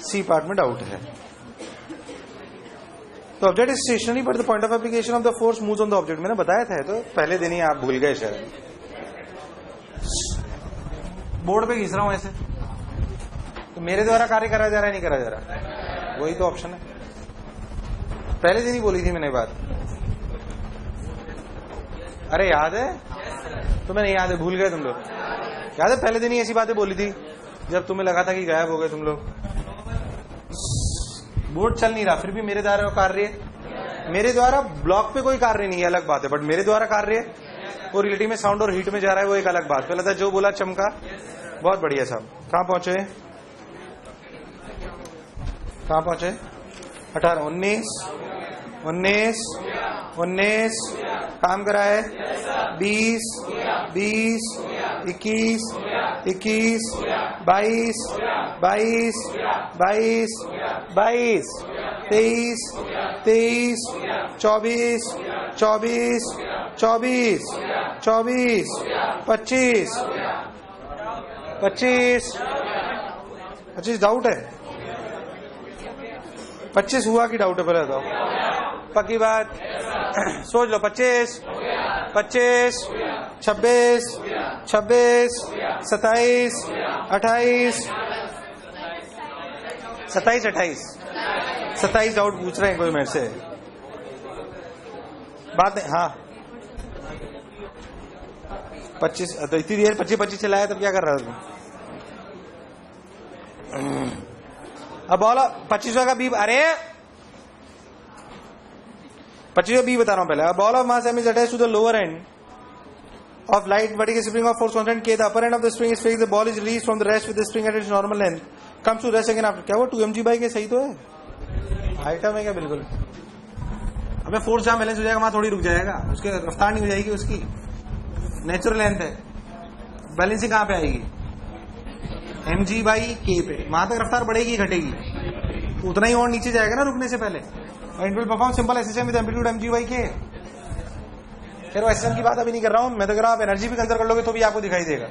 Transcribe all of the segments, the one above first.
C part में doubt है। तो object is stationary but the point of application of the force moves on the object. मैंने बताया था, तो पहले दिन ही आप भूल गए शायद। बोर्ड पे घिस रहा हूं ऐसे, तो मेरे द्वारा कार्य करा जा रहा है नहीं करा जा रहा, वही तो ऑप्शन है। पहले दिन ही बोली थी मैंने बात। अरे याद है? तुम्हें नहीं याद है? भूल गए तुम लोग? याद है पहले दिन ही ऐसी बातें बोली थी जब तुम्हें लगा था कि गायब हो गए तुम लोग। बोर्ड चल नहीं रहा, फिर भी मेरे द्वारा कार्य, मेरे द्वारा ब्लॉक पे कोई कार्य नहीं है, अलग बात है, बट मेरे द्वारा कार्य वो रिलेटिव में साउंड और हीट में जा रहा है, वो एक अलग बात। पहले था जो बोला चमका, बहुत बढ़िया साहब। कहां पहुंचे? 18, 19 काम कराए, 20, 21, 22, 23, 24, 23, 25 डाउट है? 25 हुआ कि डाउट है? पहले बताओ, पक्की बात सोच लो। 25, 26, 27, 28, 27 डाउट पूछ रहे हैं कोई मेरे से, बात नहीं। हाँ 25, तो इतनी देर 25 चलाया, तब क्या कर रहा था? अब बोलो 25 का बी। अरे 25 बी बता रहा हूं पहले। Ball of mass M is attached to the lower end of light vertical spring of force constant K. The upper end of the spring is fixed. The ball is released from the rest with the spring at its normal length. Comes to rest again after. क्या वो 2mg by के सही तो है? Item है क्या? बिल्कुल। अबे फोर्स जहां बैलेंस हो जाएगा वहां थोड़ी रुक जाएगा, उसके रफ्तार नहीं हो जाएगी, उसकी नेचुरल लेंथ है। बैलेंसिंग कहां पे आएगी? mg by k पे। वहां तक रफ्तार बढ़ेगी घटेगी? उतना ही और नीचे जाएगा ना रुकने से पहले। और it will perform simple SSM with amplitude mg by k। फिर वो एसएम की बात अभी नहीं कर रहा हूं मैं, तो आप एनर्जी भी कंसिडर कर लोगे तो भी आपको दिखाई देगा।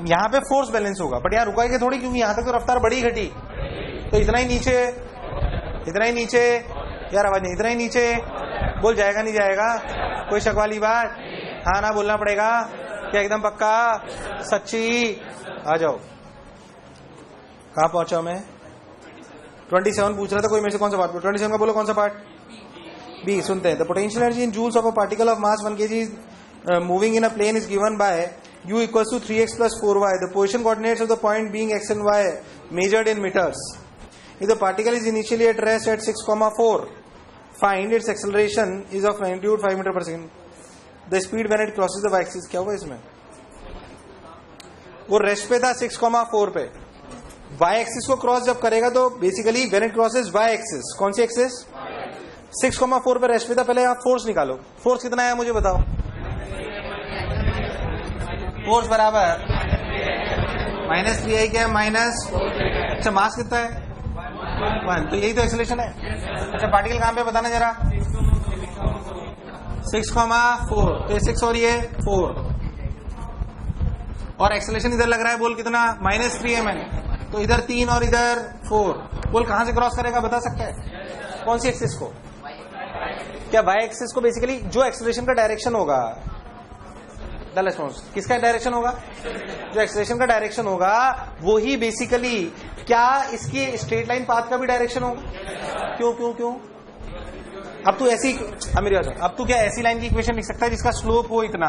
यहां पे फोर्स बैलेंस होगा, बट यहां रुकाएंगे थोड़ी, क्योंकि यहां तक तो रफ्तार बढ़ी घटी, तो इतना ही नीचे यार आवाज नहीं, इतना ही नीचे बोल जाएगा नहीं जाएगा? कोई शक वाली बात? हाँ ना बोलना पड़ेगा क्या? एकदम पक्का सच्ची? आ जाओ। कहां पहुंचा मैं? 27 पूछ रहा था कोई मेरे से। कौन सा पार्ट? 27 का बोलो कौन सा पार्ट? बी। सुनते हैं। The potential energy in joules of a particle of mass 1 kg moving in a plane is given by u equals to 3x plus 4y. The position coordinates of the point being x and y measured in meters. If the particle is initially at rest at 6,4, find its acceleration is of magnitude 5 meter per second. The speed when it crosses the y-axis. क्या हुआ इसमें? वो rest पे था 6,4 पे, y-axis को cross जब करेगा तो basically when it crosses y-axis, कौन सी एक्सिस? 6,4 पे रेस्ट पे था। पहले आप फोर्स निकालो। फोर्स कितना है मुझे बताओ? फोर्स बराबर -3i क्या है? अच्छा मास कितना है? 1। तो यही तो एक्सेलरेशन है। अच्छा पार्टिकल कहां पे बताना जरा? 6,4। तो ये 6 और ये 4, और एक्सेलरेशन इधर लग रहा है, बोल कितना? -3m। तो इधर 3 और इधर 4, बोल कहां से क्रॉस करेगा बता सकता है? कौन सी एक्सिस को? क्या वाई एक्सिस को? बेसिकली जो एक्सेलरेशन का डायरेक्शन होगा, किसका डायरेक्शन होगा? जो एक्सेलरेशन का डायरेक्शन होगा वो ही बेसिकली क्या इसकी स्ट्रेट लाइन पाथ का भी डायरेक्शन होगा? क्यों? अब तू ऐसी, मेरी बात, अब तू क्या ऐसी लाइन की इक्वेशन लिख सकता है जिसका स्लोप हो इतना,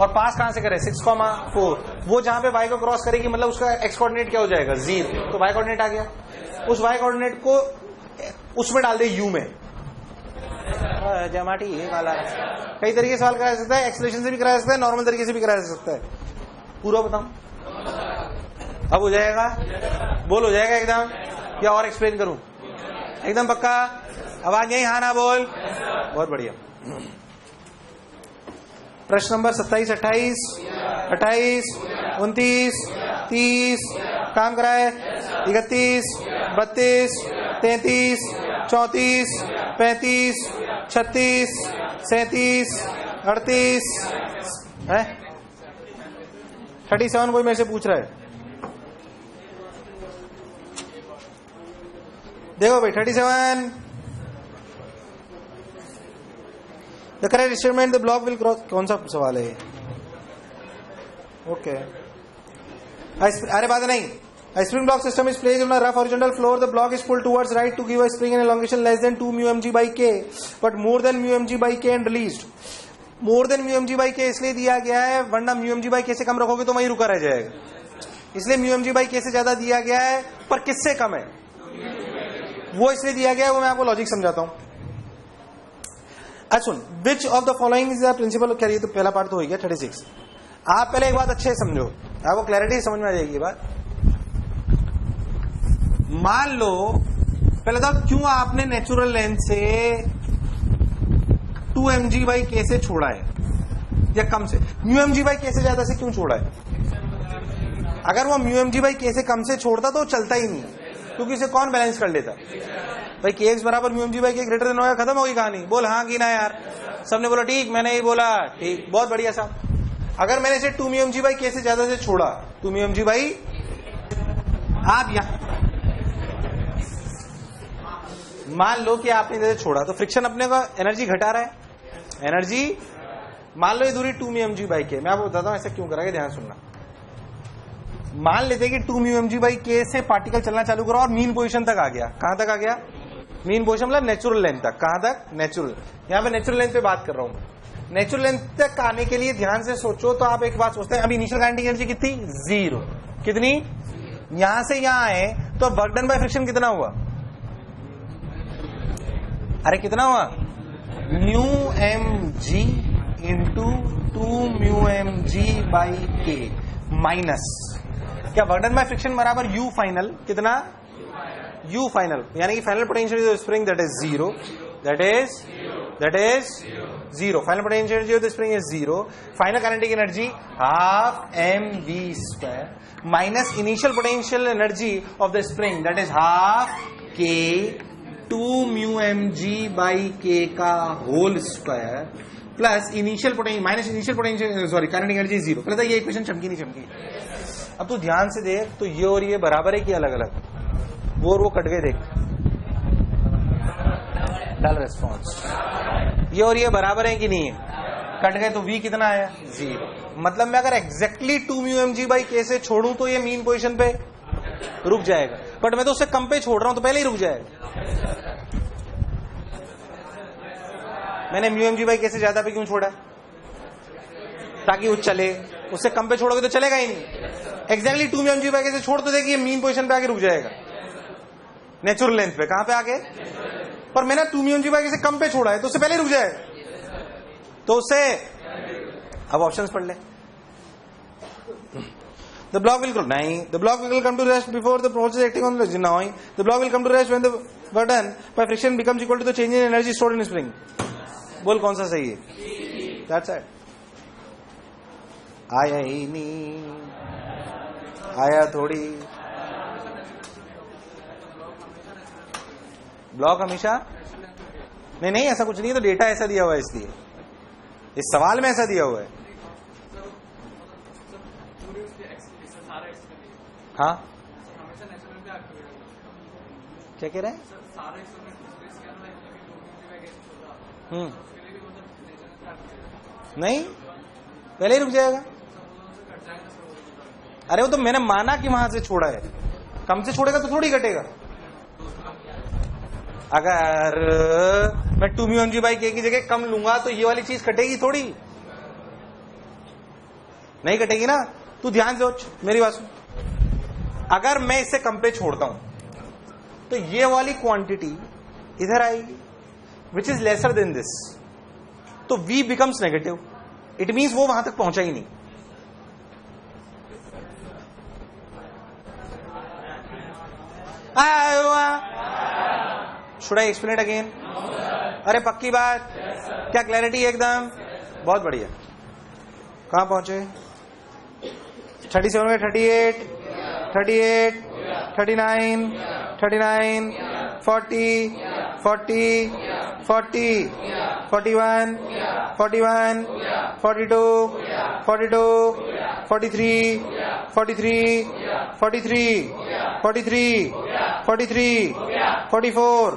और पास कहां से करे? 6,4। वो जहां पे y को क्रॉस करेगी, मतलब उसका x कोऑर्डिनेट क्या हो जाएगा? 0। तो y कोऑर्डिनेट आ गया। उस y कोऑर्डिनेट को उसमें डाल दे u में। जमाटी कई तरीके से सवाल कराया जा सकता है, एक्सेलरेशन से भी कराया जा सकता है, नॉर्मल तरीके से भी कराया जा सकता है। पूरा बताऊं? अब हो जाएगा? बोल हो जाएगा एकदम, या और एक्सप्लेन करूं? एकदम पक्का? आवाज नहीं, हाँ ना बोल। बहुत बढ़िया। प्रश्न नंबर 27, 28, 29, 30 काम कराए, 31, 32, 33, 34, 35, 36, 37, 38 है। 37 कोई मेरे से पूछ रहा है? देखो भाई 37 the correct statement the block will cross, कौन सा सवाल है? ओके अरे बात नहीं. A spring block system is placed on a rough horizontal floor. The block is pulled towards right to give a spring an elongation less than 2 mu mg by k, but more than mu mg by k and released. More than mu mg by k इसलिए दिया गया है, वरना mu mg by k से कम रखोगे तो वहीं रुका रह जाएगा. इसलिए mu mg by k से ज्यादा दिया गया है, पर किससे कम है वो इसलिए दिया गया है, वो मैं आपको लॉजिक समझाता हूं. अच्छा सुन, which of the following is the principle. क्या ये तो पहला पार्ट तो हो गया 36. आप पहले एक बात अच्छे से समझो, आपको क्लैरिटी समझ में आ जाएगी. बात मान लो पहले तो क्यों आपने नेचुरल लेंथ से 2 mg by k से छोड़ा है या कम से, mu mg by k से ज्यादा से क्यों छोड़ा है? अगर वो mu mg by k से कम से छोड़ता तो चलता ही नहीं, क्योंकि इसे कौन बैलेंस कर लेता भाई. kx बराबर mu mg by k greater than होगा, खत्म होगी कहानी. बोल हाँ कि ना यार. सबने बोला ठीक, मैंने ही बोला ठीक, बहुत बढ़िया साहब. अगर मैंने इसे 2 mu mg by k से ज्यादा से छोड़ा, 2 mu mg by, आप यहां मान लो कि आपने इधर छोड़ा तो फ्रिक्शन अपने को एनर्जी घटा रहा है. एनर्जी मान लो ये दूरी 2 mu mg by k. मैं आपको बताता हूं ऐसा क्यों करा, ध्यान सुनना. मान लेते कि 2 mu mg by k से पार्टिकल चलना चालू करो और मीन पोजीशन तक आ गया. कहां तक आ गया? मीन पोजीशन मतलब नेचुरल लेंथ तक. कहां तक? नेचुरल. यहां पे नेचुरल लेंथ पे बात कर रहा हूं. नेचुरल लेंथ तक आने के लिए ध्यान से सोचो तो आप एक बात सोचते हैं, अभी इनिशियल काइनेटिक एनर्जी कितनी? 0. कितनी? यहां से यहां आए तो वर्क डन बाय फ्रिक्शन कितना हुआ? अरे कितना हुआ? Mu M G into 2 mu mg by k minus क्या वर्क डन बाय फ्रिक्शन बराबर यू फाइनल. कितना? यू फाइनल, यानी कि final potential of spring that is 0. That is 0. Final potential energy of the spring is 0. Final kinetic energy half mv² minus initial potential energy of the spring that is half k 2 mu mg by k का whole square plus initial potential minus initial potential, sorry kinetic energy 0. पहले तो ये equation चमकी नहीं चमकी. अब तू ध्यान से देख तो ये और ये बराबर है कि अलग अलग? वो और वो कट गए. देख डाल रेस्पॉन्स. ये और ये बराबर है कि नहीं है? कट गए. तो v कितना आया? 0. मतलब मैं अगर exactly 2 mu mg by k से छोड़ूं तो ये मीन पोजीशन पे रुक जाएगा, बट मैं तो उससे कम पे छोड़ रहा हूं तो पहले ही रुक जाएगा. मैंने mu mg by k से ज्यादा पे क्यों छोड़ा? ताकि वो चले. उससे कम पे छोड़ोगे तो चलेगा ही नहीं. Exactly 2 mu mg by k से छोड़ तो देखिए मीन पोजीशन पे आके रुक जाएगा, नेचुरल लेंथ पे. कहां पे आके? पर मैंने 2 mu mg by k से कम पे छोड़ा है तो उससे पहले रुक जाएगा. तो उससे अब ऑप्शंस पढ़ ले. The block will grow. नहीं, the block will come to rest before the process acting on the now. The block will come to rest when the work done by friction becomes equal to the change in energy stored in spring. बोल कौन सा सही है? That's it. आया ही नहीं, आया थोड़ी. Block हमेशा नहीं, ऐसा कुछ नहीं है. तो डेटा ऐसा दिया हुआ है, इसलिए इस सवाल में ऐसा दिया हुआ है. हाँ क्या कह रहे हैं? नहीं, पहले ही रुक जाएगा. अरे वो तो मैंने माना कि वहां से छोड़ा है. कम से छोड़ेगा तो थोड़ी घटेगा. अगर मैं 2 mu mg by k की जगह कम लूंगा तो ये वाली चीज कटेगी थोड़ी? नहीं कटेगी ना. तू ध्यान से सोच, मेरी बात सुन. अगर मैं इससे कम पे छोड़ता हूं तो ये वाली क्वांटिटी इधर आएगी which is lesser than this, तो v becomes negative. It means वो वहां तक पहुंचा ही नहीं. Should I explain it again? अरे पक्की बात? क्या क्लैरिटी है एकदम? बहुत बढ़िया. कहां पहुंचे? 37 में 38, 38, 39, 39, 40, 40, 40, 41, 41, 42, 42, 43, 43, 43, 43, 43, 44,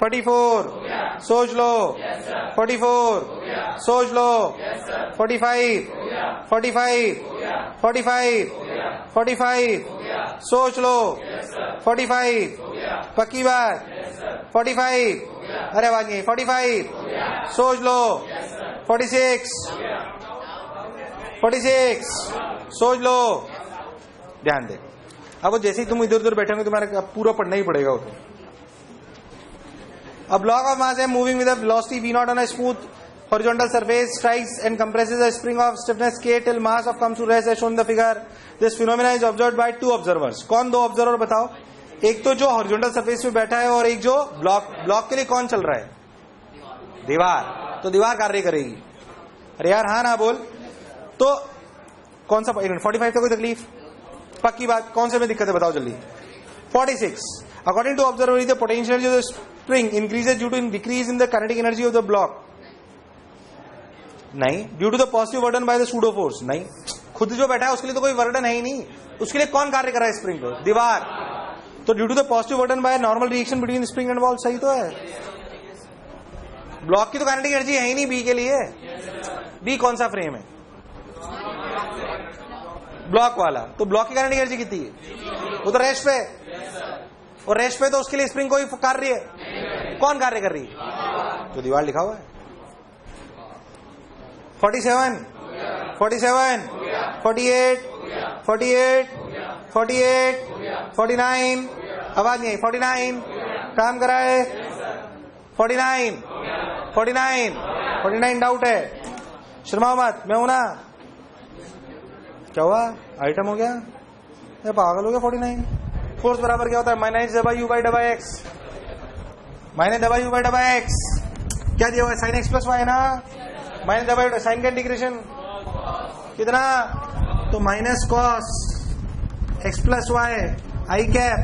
44, सोच लो, 44, सोच लो, 45, 45, 45, 45, सोच लो, 45, पक्की बात, 45, अरे आवाज नहीं, 45, सोच लो, 46, 46, सोच लो, ध्यान दे। अब वो जैसे ही तुम इधर उधर बैठोगे तुम्हारा पूरा पढ़ना ही पड़ेगा वो तो। A block of mass m moving with a velocity v naught on a smooth horizontal surface strikes and compresses a spring of stiffness k till mass of comes to rest as shown in the figure. This phenomena is observed by two observers. कौन दो observer बताओ? एक तो जो horizontal surface पे बैठा है और एक जो ब्लॉक के लिए कौन चल रहा है? दीवार। तो दीवार कार्य करेगी। अरे यार हाँ ना बोल। तो कौन सा 45 का कोई तकलीफ? पक्की बात। कौन से में दिक्कत है बताओ जल्दी? 46. According to observer, the potential of the spring increases due to decrease in the kinetic energy of the block. नहीं, due to the positive work done by the pseudo force. नहीं, खुद जो बैठा है उसके लिए तो कोई वर्डन है ही नहीं। उसके लिए कौन कार्य कर रहा है स्प्रिंग पे? दीवार। तो due to the positive work done by normal reaction between spring and ball. सही तो है। ब्लॉक की तो काइनेटिक एनर्जी है ही नहीं बी के लिए। बी कौन सा फ्रेम है? ब्लॉक वाला। तो ब्लॉक की काइनेटिक एनर्जी कितनी है? वो तो रेस्ट पे। और रेस्ट पे तो उसके लिए स्प्रिंग कोई कार्य है? कौन कार्य कर रही है? तो दीवार लिखा हुआ है। 47, 47, 48, 48, 48, 49, आवाज नहीं आई। 49 काम करा है। 49, 49, 49 डाउट है। शर्माओ मत, मैं हूं ना। क्या हुआ? आइटम हो गया? ये पागल हो गया। 49 फोर्स बराबर क्या होता है? माइनस दबा यू बाई डबा एक्स। माइनस दबा यू बाई डबा एक्स क्या दिया हुआ है? साइन एक्स प्लस वाई ना। माइनस दबा साइन का इंटीग्रेशन कितना? तो minus cos x plus y i cap.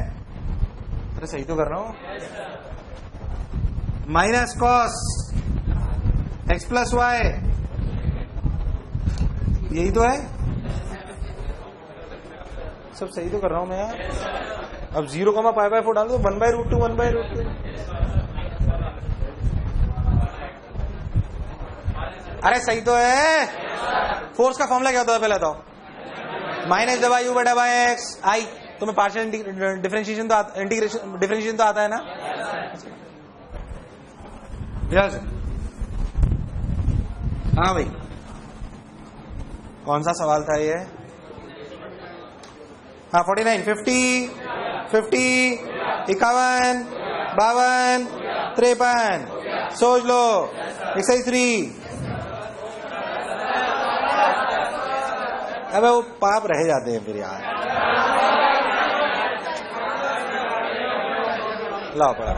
अरे सही तो कर रहा हूं। Minus cos x plus y, यही तो है। सब सही तो कर रहा हूं मैं यार। अब 0,π/4 डाल दो। 1/√2 1/√2। अरे सही तो है। फोर्स का फॉर्मूला क्या होता है पहले बताओ? माइनस दबा यू बटा बाय एक्स आई। तुम्हें पार्शियल डिफरेंशिएशन तो इंटीग्रेशन डिफरेंशिएशन तो आता है ना? यस। हाँ भाई, कौन सा सवाल था ये? हाँ 49, 50, 51, 52, 53। सोच लो। एक्सरसाइज 3। अबे वो पाप रह जाते हैं फिर यार। लाओ पड़ा।